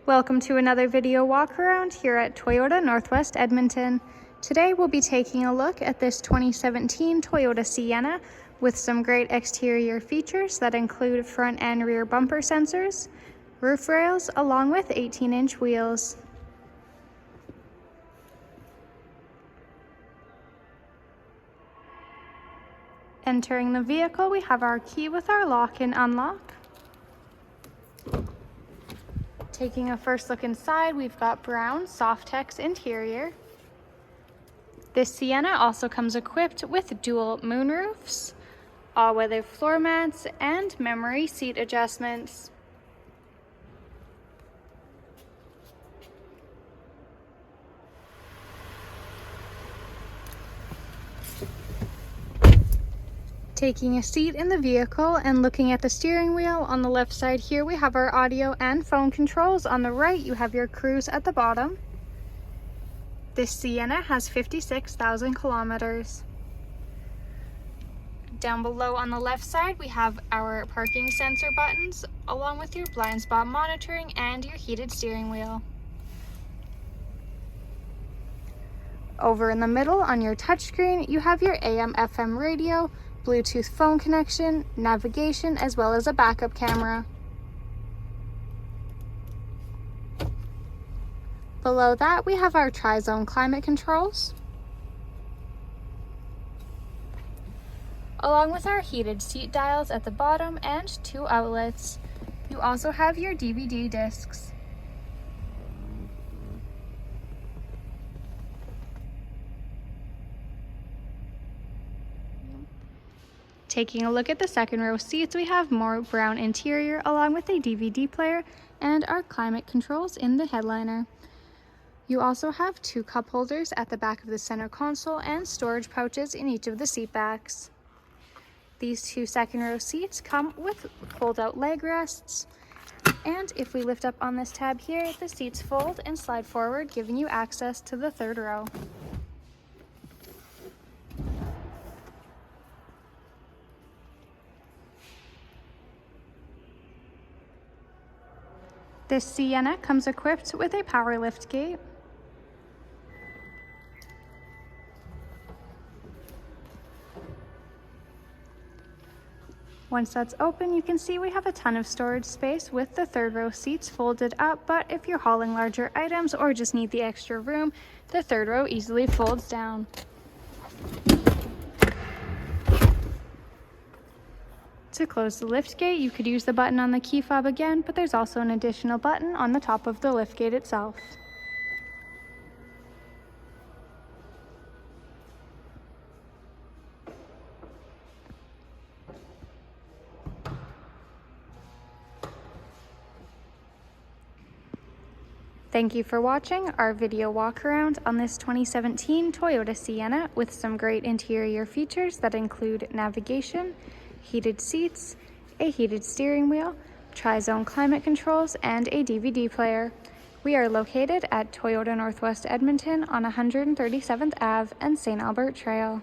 Welcome to another video walk around here at Toyota Northwest Edmonton. Today we'll be taking a look at this 2017 Toyota Sienna with some great exterior features that include front and rear bumper sensors, roof rails, along with 18-inch wheels. Entering the vehicle, we have our key with our lock and unlock. Taking a first look inside, we've got brown Softex interior. This Sienna also comes equipped with dual moonroofs, all-weather floor mats, and memory seat adjustments. Taking a seat in the vehicle and looking at the steering wheel, on the left side here we have our audio and phone controls. On the right you have your cruise at the bottom. This Sienna has 56,000 kilometers. Down below on the left side we have our parking sensor buttons, along with your blind spot monitoring and your heated steering wheel. Over in the middle on your touchscreen you have your AM/FM radio, Bluetooth phone connection, navigation, as well as a backup camera. Below that, we have our tri-zone climate controls, along with our heated seat dials at the bottom and 2 outlets. You also have your DVD discs. Taking a look at the second row seats, we have more brown interior along with a DVD player and our climate controls in the headliner. You also have 2 cup holders at the back of the center console and storage pouches in each of the seat backs. These 2 second row seats come with fold-out leg rests, and if we lift up on this tab here, the seats fold and slide forward, giving you access to the third row. This Sienna comes equipped with a power liftgate. Once that's open, you can see we have a ton of storage space with the third row seats folded up, but if you're hauling larger items or just need the extra room, the third row easily folds down. To close the liftgate, you could use the button on the key fob again, but there's also an additional button on the top of the liftgate itself. Thank you for watching our video walk around on this 2017 Toyota Sienna with some great interior features that include navigation, heated seats, a heated steering wheel, tri-zone climate controls, and a DVD player. We are located at Toyota Northwest Edmonton on 137th Ave and St. Albert Trail.